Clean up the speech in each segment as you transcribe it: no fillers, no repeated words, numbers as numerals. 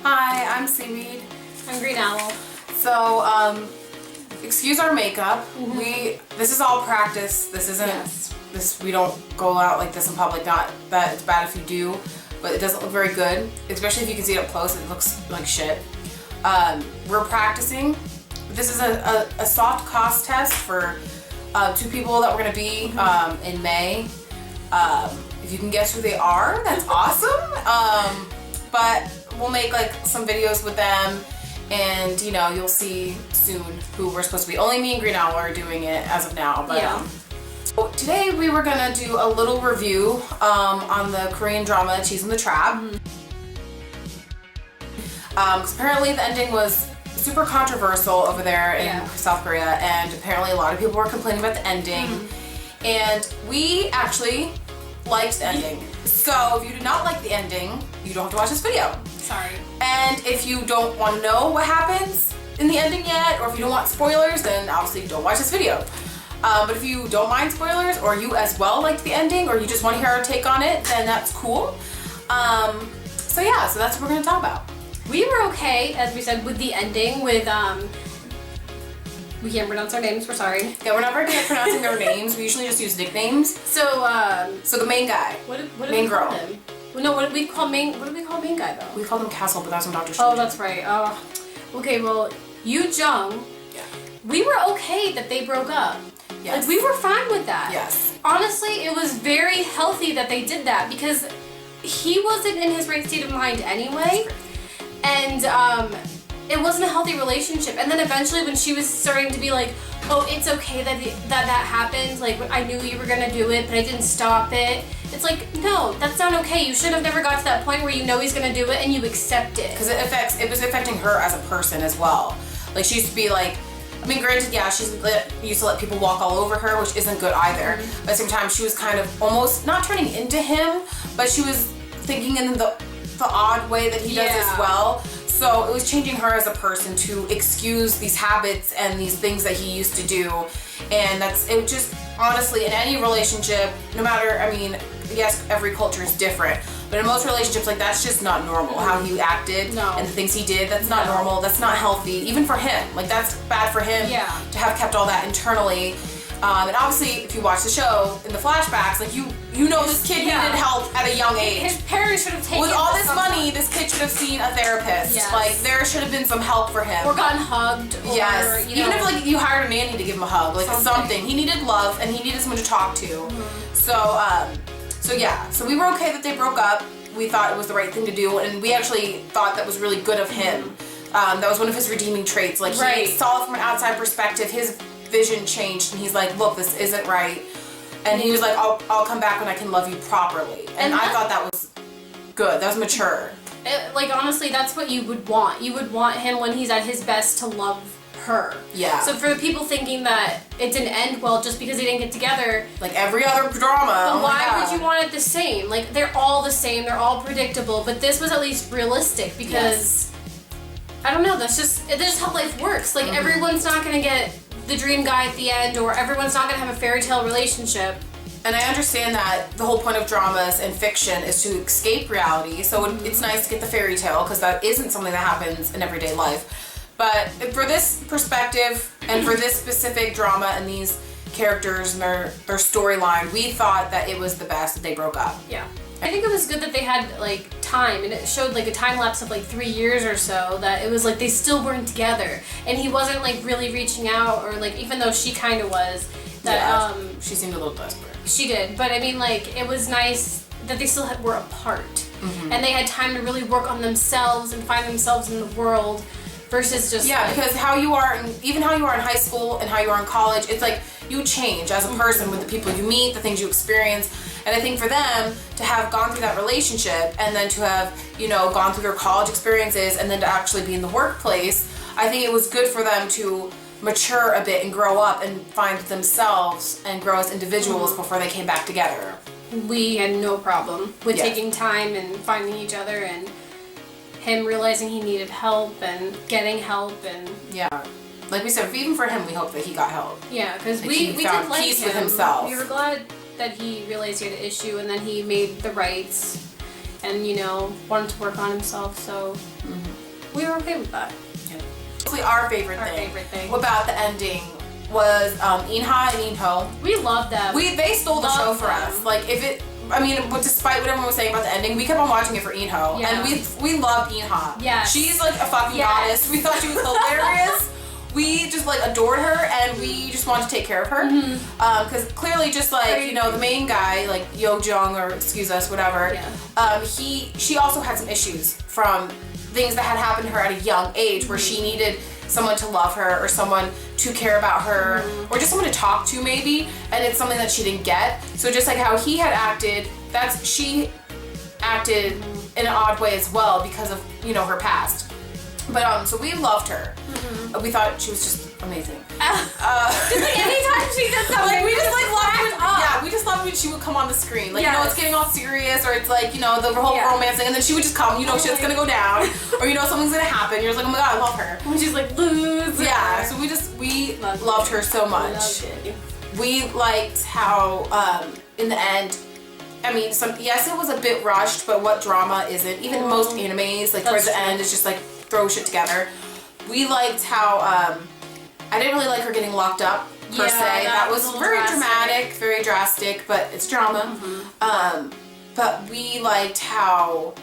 Hi, I'm Seaweed. I'm Green Owl. So, excuse our makeup. This is all practice. This isn't, we don't go out like this in public. Not that it's bad if you do, but it doesn't look very good. Especially if you can see it up close, it looks like shit. We're practicing. This is a soft cost test for 2 people that we're gonna be in May. If you can guess who they are, that's awesome. But we'll make like some videos with them, and you know, you'll see soon who we're supposed to be. Only me and Green Owl are doing it as of now. But so today we were gonna do a little review on the Korean drama Cheese in the Trap. Because apparently the ending was super controversial over there in South Korea, and apparently a lot of people were complaining about the ending. And we actually liked the ending. So if you do not like the ending, you don't have to watch this video. Sorry. And if you don't want to know what happens in the ending yet, or if you don't want spoilers, then obviously don't watch this video. But if you don't mind spoilers, or you as well liked the ending, or you just want to hear our take on it, then that's cool. So yeah, so that's what we're going to talk about. We were okay, as we said, with the ending, with, we can't pronounce our names, we're sorry. Yeah, we're not very good at pronouncing their names. We usually just use nicknames. So the main guy. What did main we girl. call him? Well, no, what did we call main guy, though? We called him Castle, but that's from Dr. Strange. Oh, that's right. Okay, well, Yoo Jung, we were okay that they broke up. Yes. Like, we were fine with that. Yes. Honestly, it was very healthy that they did that, because he wasn't in his right state of mind anyway. And it wasn't a healthy relationship. And then eventually when she was starting to be like, oh, it's okay that happened, like, I knew you were gonna do it, but I didn't stop it. It's like, no, that's not okay. You should have never got to that point where you know he's gonna do it and you accept it. Because it was affecting her as a person as well. Like, she used to be like, I mean, granted, yeah, she used to let people walk all over her, which isn't good either. But at the same time, she was kind of almost not turning into him, but she was thinking in the odd way that he does as well. So it was changing her as a person to excuse these habits and these things that he used to do. And it just, honestly, in any relationship, no matter, I mean, yes, every culture is different, but in most relationships, like, that's just not normal. How he acted and the things he did, that's not normal, that's not healthy, even for him. Like, that's bad for him to have kept all that internally. And obviously, if you watch the show, in the flashbacks, like, you know this kid needed help at a young age. His parents should have taken with all this money, this kid should have seen a therapist. Yes. Like, there should have been some help for him. Or gotten hugged. Or, yes. Even if, like, you hired a nanny to give him a hug, like, something. He needed love, and he needed someone to talk to. So yeah. So we were okay that they broke up. We thought it was the right thing to do, and we actually thought that was really good of him. That was one of his redeeming traits. Like, he saw it from an outside perspective. His vision changed, and he's like, look, this isn't right. And he was like, I'll come back when I can love you properly. And I thought that was good. That was mature. Like, honestly, that's what you would want. You would want him when he's at his best to love her. Yeah. So for the people thinking that it didn't end well just because they didn't get together, like every other drama, then why would you want it the same? Like, they're all the same, they're all predictable, but this was at least realistic because I don't know, that's just how life works. Like, everyone's not gonna get the dream guy at the end, or everyone's not gonna have a fairy tale relationship. And I understand that the whole point of dramas and fiction is to escape reality, so it's nice to get the fairy tale, because that isn't something that happens in everyday life. But for this perspective, and for this specific drama and these characters and their storyline, we thought that it was the best that they broke up. Yeah. I think it was good that they had, like, time, and it showed, like, a time lapse of, like, 3 years or so, that it was like they still weren't together, and he wasn't, like, really reaching out, or, like, even though she kind of was, that she seemed a little desperate. She did, but I mean, like, it was nice that they still were apart, and they had time to really work on themselves and find themselves in the world, versus just because how you are in high school and how you are in college, it's like you change as a person with the people you meet, the things you experience. And I think for them to have gone through that relationship, and then to have, you know, gone through their college experiences, and then to actually be in the workplace, I think it was good for them to mature a bit and grow up and find themselves and grow as individuals before they came back together. We had no problem with taking time and finding each other, and him realizing he needed help and getting help, and like we said, even for him, we hope that he got help. Yeah, because like we found did like peace him. with himself. We were glad that he realized he had an issue, and then he made the rights. and wanted to work on himself. So we were okay with that. Yeah. Our favorite thing about the ending was Inha and Inho. We loved them. They stole the show for us. Like despite what everyone was saying about the ending, we kept on watching it for Inho, and we loved Inha. Yeah, she's like a fucking goddess. We thought she was hilarious. We just like adored her, and we just wanted to take care of her. Because clearly, just like the main guy, like Yo Jung, or excuse us, whatever. Yeah. She also had some issues from things that had happened to her at a young age, where she needed someone to love her, or someone to care about her, or just someone to talk to maybe, and it's something that she didn't get. So just like how he had acted, she acted in an odd way as well because of her past. But so we loved her. We thought she was just amazing. Just like anytime she did something, we just like loved it. Yeah, we just loved when she would come on the screen. Like it's getting all serious, or it's like the whole romance thing, and then she would just come. Shit's gonna go down, or something's gonna happen. You're just like, oh my god, I love her. And she's like lose. Yeah. So we loved her so much. We liked how in the end. I mean, yes, it was a bit rushed, but what drama isn't? Even most animes, like towards the end, it's just like throw shit together. We liked how I didn't really like her getting locked up per se. That was very dramatic, very drastic, but it's drama. But we liked how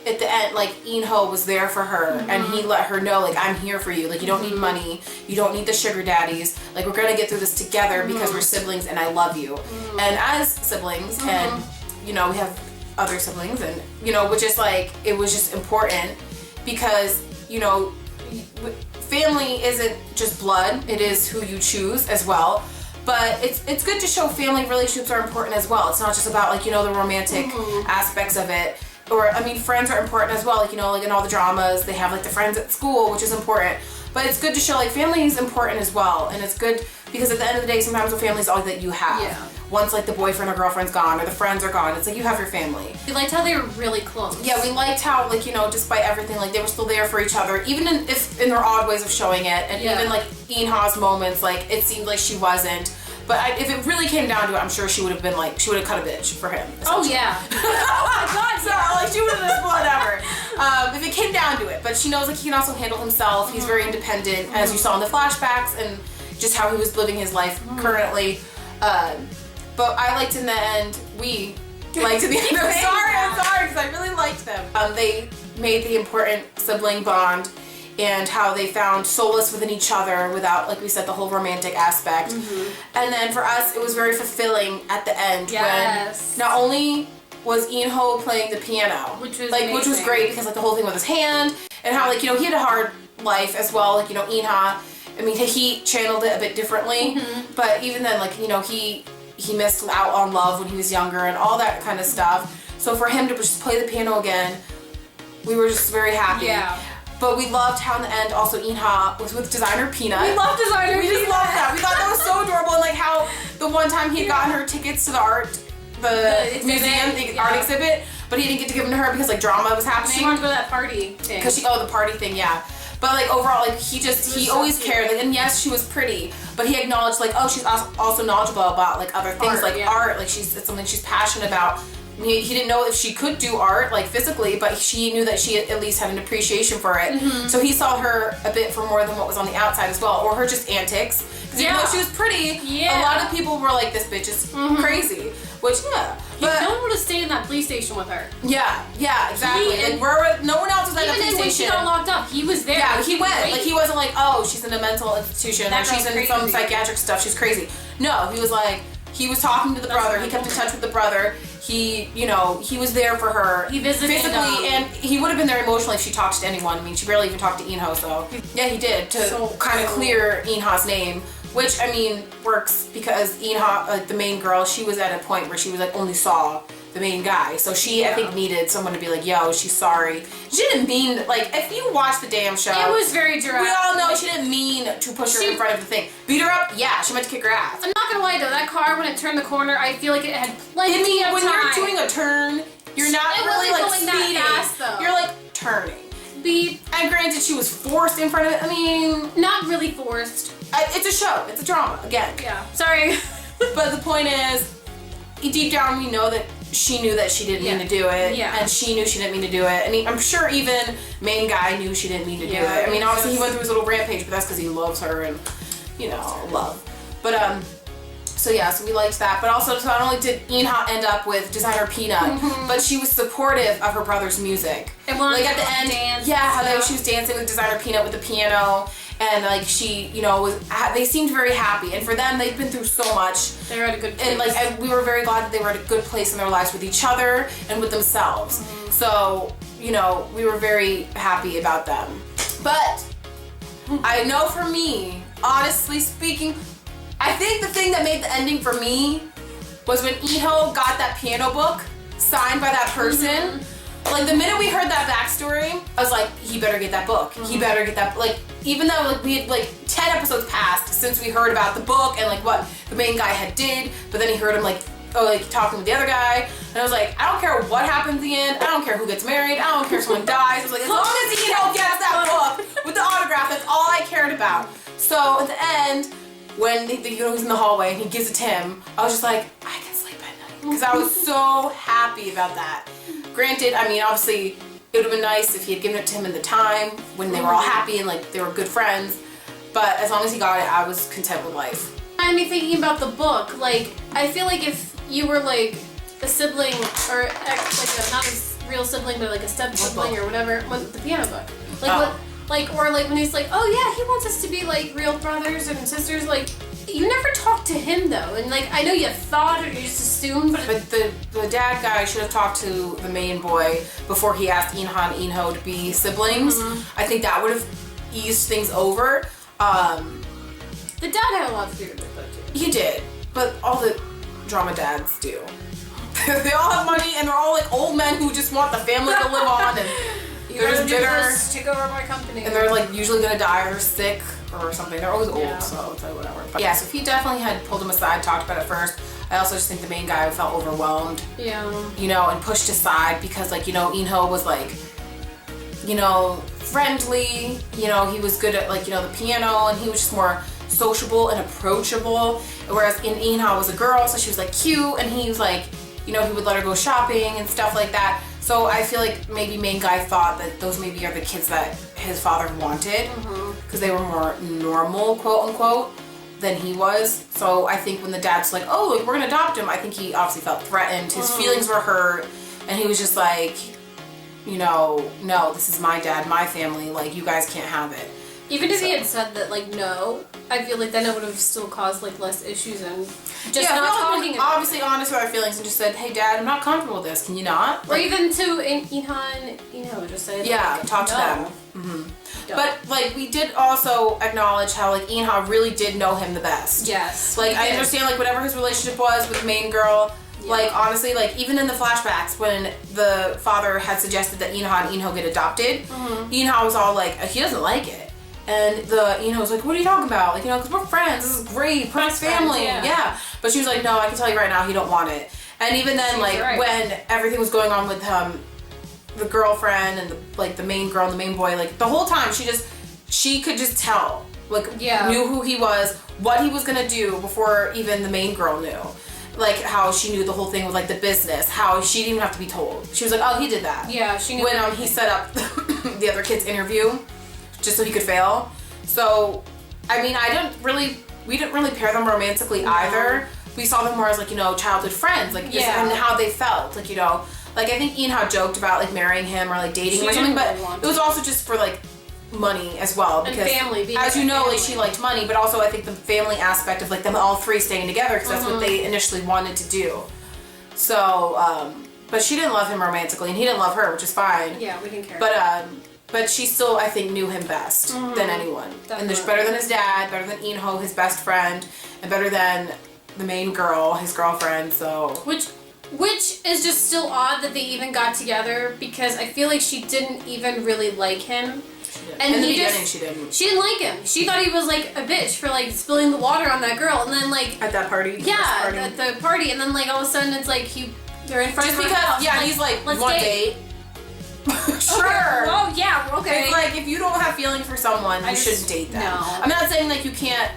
at the end, like Inho was there for her, and he let her know, like, I'm here for you. Like, you don't need money, you don't need the sugar daddies. Like, we're gonna get through this together because we're siblings, and I love you. And as siblings, and we have other siblings, and which is like, it was just important because family isn't just blood, it is who you choose as well. But it's good to show family relationships are important as well. It's not just about like the romantic aspects of it. Or I mean, friends are important as well. Like like in all the dramas, they have like the friends at school, which is important. But it's good to show like family is important as well, and it's good because at the end of the day, sometimes the family is all that you have. Yeah. Once like the boyfriend or girlfriend's gone or the friends are gone, it's like you have your family. We liked how they were really close. Yeah, we liked how like despite everything, like they were still there for each other, even if in their odd ways of showing it, and even like Inha's moments, like it seemed like she wasn't. But if it really came down to it, I'm sure she would have been like, she would have cut a bitch for him. Oh yeah. Oh my god, so like she would have just whatever. If it came down to it. But she knows like he can also handle himself. He's very independent, as you saw in the flashbacks, and just how he was living his life currently. But I liked in the end, we liked in the end. I'm sorry, because I really liked them. They made the important sibling bond, and how they found solace within each other without, like we said, the whole romantic aspect. And then for us, it was very fulfilling at the end when not only was Inho playing the piano, which was great because like the whole thing with his hand, and how like he had a hard life as well. Like Inha, I mean he channeled it a bit differently, but even then like he missed out on love when he was younger and all that kind of stuff. So for him to just play the piano again, we were just very happy. Yeah. But we loved how in the end also Inha was with designer Peanut. We loved designer Peanut. We just loved that. We thought that was so adorable, and like how the one time he had gotten her tickets to the museum, the art exhibit, but he didn't get to give them to her because like drama was happening. She wanted to go to that party thing. Because the party thing, yeah. But like overall, like he always cared. Like, and yes, she was pretty, but he acknowledged like, oh, she's also knowledgeable about like other things, art. Like it's something she's passionate about. He didn't know if she could do art like physically, but he knew that she at least had an appreciation for it. So he saw her a bit for more than what was on the outside as well, or her just antics. Because even though she was pretty, a lot of people were like, this bitch is crazy. Which but no one would have stayed in that police station with her. Yeah, exactly. No one else was at the police station. When she got locked up, he was there. Yeah, he went. Like he wasn't like, oh, she's in a mental institution or she's in some psychiatric stuff. She's crazy. No, he was like. He was talking to the brother. He kept in touch with the brother. He, he was there for her. He visited physically, and he would have been there emotionally if she talked to anyone. I mean, she barely even talked to Inho, so yeah, he did to kind of clear Inha's name, which I mean works because Inha, the main girl, she was at a point where she was like only saw the main guy, so she I think needed someone to be like, yo, she's sorry. She didn't mean like if you watch the damn show, it was very direct. We all know she didn't mean to push her in front of the thing. Beat her up, yeah, she meant to kick her ass. I'm not gonna lie though, that car when it turned the corner, I feel like it had plenty of time. When you're doing a turn, you're not really like speeding. That fast, though. You're like turning. Beep. And granted, she was forced in front of it. I mean, not really forced. It's a show. It's a drama. Again. Yeah. Sorry. But the point is, deep down we know that she knew that she didn't mean to do it, and she knew she didn't mean to do it. I mean, I'm sure even main guy knew she didn't mean to do it. I mean, obviously he went through his little rampage, but that's because he loves her and, you know, love. But, so yeah, so we liked that. But also, so not only did Inha end up with designer Peanut, but she was supportive of her brother's music. And like at the end, how she was dancing with designer Peanut with the piano. And like she, you know, they seemed very happy, and for them, they've been through so much. They're at a good place. And like we were very glad that they were at a good place in their lives with each other and with themselves. So, you know, we were very happy about them. But I know for me, honestly speaking, I think the thing that made the ending for me was when Iho got that piano book signed by that person. Like the minute we heard that backstory, I was like, he better get that book. He better get that. Like even though like we had like 10 episodes passed since we heard about the book and like what the main guy had did, but then he heard him like talking with the other guy, and I was like, I don't care what happens at the end. I don't care who gets married. I don't care if someone dies. I was like, as long as Iho gets that book with the autograph, that's all I cared about. So at the end, when he was in the hallway and he gives it to him, I was just like, I can sleep at night because I was so happy about that. Granted, I mean, obviously, it would have been nice if he had given it to him in the time when they were all happy and like they were good friends. But as long as he got it, I was content with life. I'm thinking about the book. Like, I feel like if you were like a sibling or like not a real sibling, but like a step sibling or whatever, the piano book. Like or like when he's like, oh yeah, he wants us to be like real brothers and sisters. Like, you never talked to him though, and like I know you thought or you just assumed, but the dad guy should have talked to the main boy before he asked Inha and Inho to be siblings. I think that would have eased things over. The dad had a lot to do with it though too. He did, but all the drama dads do. They all have money and they're all like old men who just want the family to live on, and they're just bitter. Take over my company. And they're like usually gonna die or sick or something. They're always old, so it's like whatever. But yeah, so if he definitely had pulled him aside, talked about it first. I also just think the main guy felt overwhelmed. Yeah. You know, and pushed aside because like, you know, Inho was like, you know, friendly. You know, he was good at like, you know, the piano, and he was just more sociable and approachable. Whereas Inha was a girl, so she was like cute, and he was like, you know, he would let her go shopping and stuff like that. So I feel like maybe main guy thought that those maybe are the kids that his father wanted because they were more normal, quote unquote, than he was. So I think when the dad's like, oh, we're gonna adopt him, I think he obviously felt threatened. His feelings were hurt, and he was just like, you know, no, this is my dad, my family, like you guys can't have it. Even if he had said that, like, no, I feel like then it would have still caused, like, less issues and just not talking about obviously honest with our feelings and just said, hey, Dad, I'm not comfortable with this. Can you not? Or even to Inha and just say, yeah, like, talk to them. But, like, we did also acknowledge how, like, Inha really did know him the best. Yes. Like, I understand, like, whatever his relationship was with the main girl, like, honestly, like, even in the flashbacks when the father had suggested that Inha and Inho get adopted, Inha was all like, he doesn't like it. And Inho was like, what are you talking about? Like, you know, because we're friends. This is great. Perfect family. Yeah. But she was like, no, I can tell you right now, he don't want it. And even then, like, when everything was going on with the girlfriend and the main girl and the main boy, like, the whole time she could just tell, like, knew who he was, what he was gonna do before even the main girl knew. Like, how she knew the whole thing with, like, the business, how she didn't even have to be told. She was like, oh, he did that. Yeah, she knew. When he set up the other kid's interview, just so he could fail. So, I mean, we didn't really pair them romantically either. We saw them more as, like, you know, childhood friends, like, and how they felt, like, you know, like, I think Inha joked about, like, marrying him or, like, dating him or something, but it was also just for, like, money as well, because and family, as you know, like, she liked money, but also I think the family aspect of, like, them all three staying together, because that's what they initially wanted to do. So, but she didn't love him romantically, and he didn't love her, which is fine. Yeah, we didn't care. But she still, I think, knew him best than anyone. Definitely. And better than his dad, better than Inho, his best friend, and better than the main girl, his girlfriend, so. Which is just still odd that they even got together, because I feel like she didn't even really like him. And in the beginning, she didn't. She didn't like him. She thought he was like a bitch for like spilling the water on that girl, and then like at that party. At the party, and then like all of a sudden it's like they're in front of her house. Yeah, he's like, let's date. Sure. Okay. Oh yeah. Okay. It's like if you don't have feelings for someone, you shouldn't date them. No. I'm not saying like you can't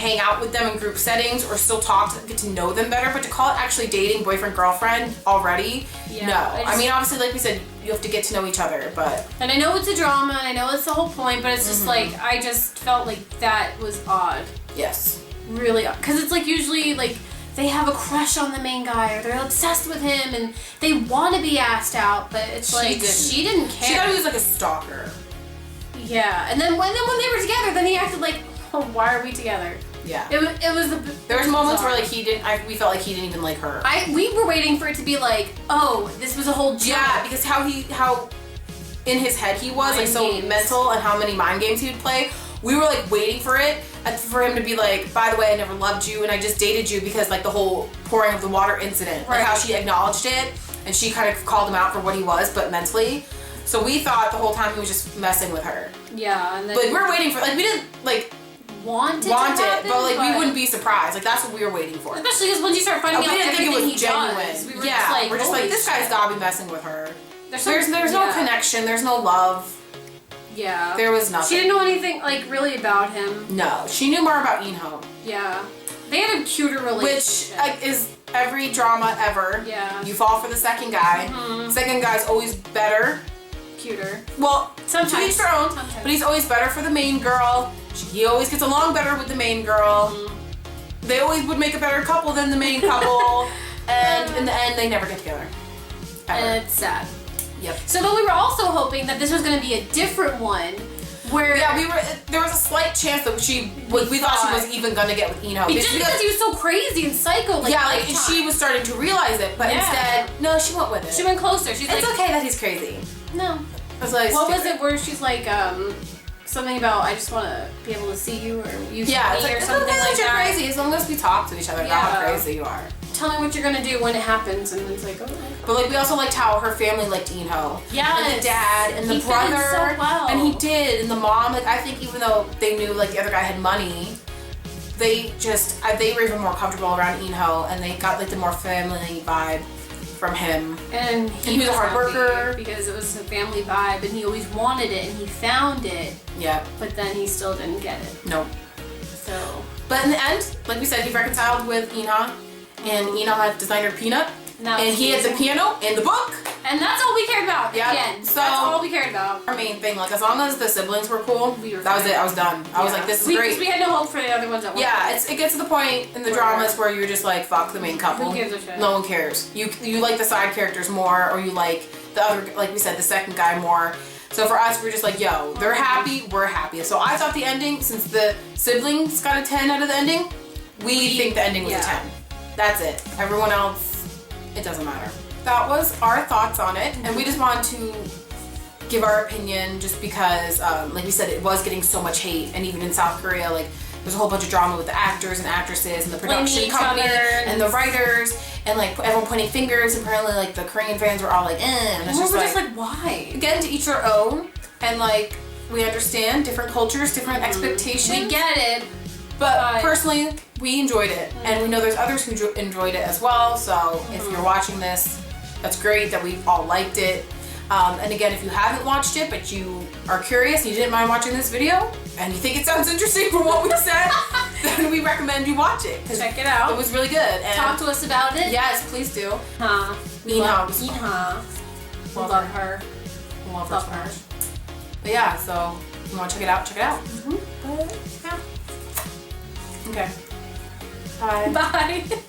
hang out with them in group settings or still talk to get to know them better, but to call it actually dating, boyfriend, girlfriend already, no. I mean, obviously, like we said, you have to get to know each other, but... And I know it's a drama, and I know it's the whole point, but it's just like, I just felt like that was odd. Yes. Really odd. Because it's like usually, like, they have a crush on the main guy, or they're obsessed with him, and they want to be asked out, but it's she didn't care. She thought he was like a stalker. Yeah, and then when they were together, then he acted like, oh, why are we together? Yeah. It was there was moments where like we felt like he didn't even like her. We were waiting for it to be like, oh, this was a whole joke. Yeah, because how in his head he was like so mental, and how many mind games he would play. We were like waiting for him to be like, by the way, I never loved you and I just dated you because like the whole pouring of the water incident, like how she acknowledged it and she kind of called him out for what he was, but mentally. So we thought the whole time he was just messing with her. Yeah, and then but we were waiting for, like, we didn't like want it, but like we wouldn't be surprised. Like that's what we were waiting for. Especially because once you start finding out everything he genuine. Does, we were we're just like, this guy's gotta be messing with her. There's no connection. There's no love. Yeah. There was nothing. She didn't know anything like really about him. No, she knew more about Inho. Yeah. They had a cuter relationship. Which like is every drama ever. Yeah. You fall for the second guy. Second guy's always better. Cuter. Well, sometimes. To each their own. Sometimes. But he's always better for the main girl. He always gets along better with the main girl. They always would make a better couple than the main couple. And in the end, they never get together. Ever. And it's sad. Yep. So, but we were also hoping that this was going to be a different one, where there was a slight chance that we thought she was even gonna get with Eno. Just because he was so crazy and psycho. Like, and she was starting to realize it, but instead, no, she went with it. She went closer. She's it's okay that he's crazy. No. I was like, what was it where she's like, something about I just want to be able to see you or you see me it's like, or something okay like you're that. Crazy as long as we talk to each other about how crazy you are. Tell me what you're gonna do when it happens, and it's like, oh. But like we also liked how her family liked Eno. Yeah. And the dad and the brother. Fit in so well. And he did. And the mom. Like I think even though they knew like the other guy had money, they were even more comfortable around Eno, and they got like the more family vibe from him. And he was a hard worker because it was a family vibe, and he always wanted it, and he found it. Yeah. But then he still didn't get it. Nope. So. But in the end, like we said, he reconciled with Ena. And Eno had designer Peanut, and he had the piano and the book. And that's all we cared about. Yeah. At the end. So that's all we cared about. Our main thing, like as long as the siblings were cool, that was it. I was done. I was like, this is great. We had no hope for the other ones at one point. It gets to the point in the dramas where you're just like, fuck the main couple. Who gives a shit? No one cares. You like the side characters more, or you like the other, like we said, the second guy more. So for us, we're just like, yo, they're happy, we're happy. So I thought the ending, since the siblings got a 10 out of the ending, we think the ending was a 10. That's it. Everyone else, it doesn't matter. That was our thoughts on it, and we just wanted to give our opinion just because, like we said, it was getting so much hate, and even in South Korea, like, there's a whole bunch of drama with the actors and actresses and the production company and the writers, and like everyone pointing fingers. Apparently, like the Korean fans were all like, and it's we're just like, why? Again, to each their own, and like we understand different cultures, different expectations. We get it. But personally, we enjoyed it, and we know there's others who enjoyed it as well. So if you're watching this, that's great that we all liked it. And again, if you haven't watched it, but you are curious and you didn't mind watching this video, and you think it sounds interesting from what we said, then we recommend you watch it. Check it out. It was really good. And talk to us about it. Yes, please do. Huh. Love her. Love her. But yeah, so if you want to check it out, check it out. Mm-hmm. Yeah. Okay. Bye. Bye.